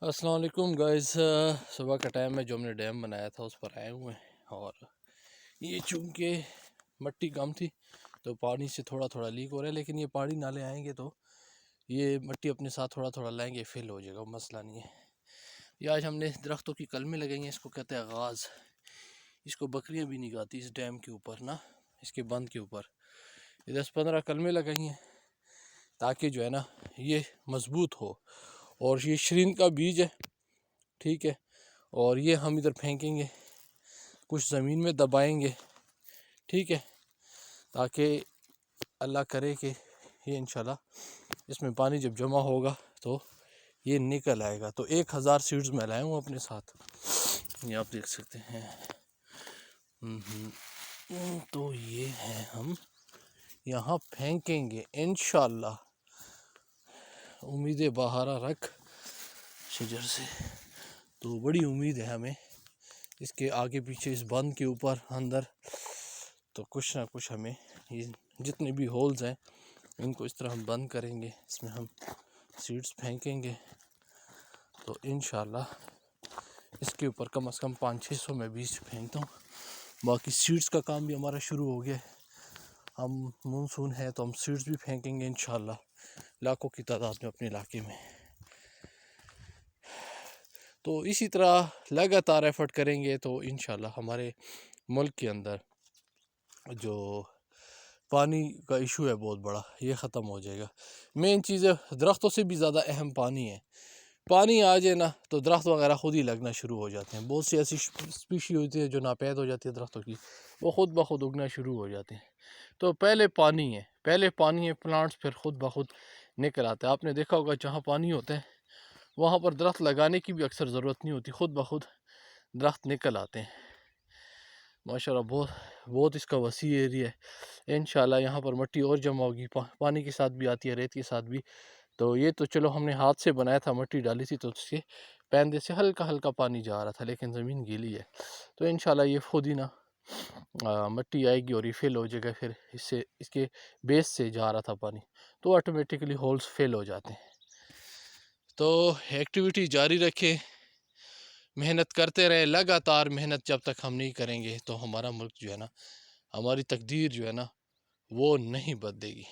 السلام علیکم گائز، صبح کا ٹائم ہے. جو ہم نے ڈیم بنایا تھا اس پر آئے ہوئے ہیں، اور یہ چونکہ مٹی کم تھی تو پانی سے تھوڑا تھوڑا لیک ہو رہا ہے، لیکن یہ پانی نالے آئیں گے تو یہ مٹی اپنے ساتھ تھوڑا تھوڑا لائیں گے، فل ہو جائے گا، مسئلہ نہیں ہے. یہ آج ہم نے درختوں کی کلمیں لگائی ہیں، اس کو کہتے ہیں آغاز. اس کو بکریاں بھی نہیں گاتی اس ڈیم کے اوپر نا، اس کے بند کے اوپر. یہ 10-15 کلمیں لگائی ہیں تاکہ جو ہے نا یہ مضبوط ہو. اور یہ شرین کا بیج ہے، ٹھیک ہے، اور یہ ہم ادھر پھینکیں گے، کچھ زمین میں دبائیں گے، ٹھیک ہے، تاکہ اللہ کرے کہ یہ انشاءاللہ اس میں پانی جب جمع ہوگا تو یہ نکل آئے گا. تو 1000 سیڈز میں لائے ہوں اپنے ساتھ، یہ آپ دیکھ سکتے ہیں. تو یہ ہے ہم یہاں پھینکیں گے انشاءاللہ. امید بہارا رکھ شجر سے، تو بڑی امید ہے ہمیں اس کے آگے پیچھے اس بند کے اوپر اندر. تو کچھ نہ کچھ ہمیں یہ جتنے بھی ہولز ہیں ان کو اس طرح ہم بند کریں گے، اس میں ہم سیڈز پھینکیں گے. تو انشاءاللہ اس کے اوپر کم از کم 500-600 میں بیج پھینکتا ہوں. باقی سیڈز کا کام بھی ہمارا شروع ہو گیا. ہم مونسون ہے تو ہم سیڈز بھی پھینکیں گے انشاءاللہ لاکھوں کی تعداد میں اپنے علاقے میں. تو اسی طرح لگاتار ایفرٹ کریں گے تو انشاءاللہ ہمارے ملک کے اندر جو پانی کا ایشو ہے بہت بڑا، یہ ختم ہو جائے گا. مین چیز ہے درختوں سے بھی زیادہ اہم پانی ہے. پانی آ جائے نا تو درخت وغیرہ خود ہی لگنا شروع ہو جاتے ہیں. بہت سی ایسی اسپیشی ہوتی ہے جو ناپید ہو جاتی ہے درختوں کی، وہ خود بخود اگنا شروع ہو جاتے ہیں. تو پہلے پانی ہے پلانٹس پھر خود بخود نکل آتا ہے. آپ نے دیکھا ہوگا جہاں پانی ہوتا ہے وہاں پر درخت لگانے کی بھی اکثر ضرورت نہیں ہوتی، خود بخود درخت نکل آتے ہیں. ماشاءاللہ بہت اس کا وسیع ایریا ہے. انشاءاللہ یہاں پر مٹی اور جمع ہوگی، پانی کے ساتھ بھی آتی ہے، ریت کے ساتھ بھی. تو یہ تو چلو ہم نے ہاتھ سے بنایا تھا، مٹی ڈالی تھی تو اس کے پیندے سے ہلکا ہلکا پانی جا رہا تھا، لیکن زمین گیلی ہے. تو انشاءاللہ یہ خود ہی نا مٹی آئے گی اور یہ فل ہو جائے گا. پھر اس کے بیس سے جا رہا تھا پانی تو آٹومیٹکلی ہولز فل ہو جاتے ہیں. تو ایکٹیویٹی جاری رکھیں، محنت کرتے رہے، لگاتار محنت جب تک ہم نہیں کریں گے تو ہمارا ملک جو ہے نا، ہماری تقدیر جو ہے نا وہ نہیں بدلے گی.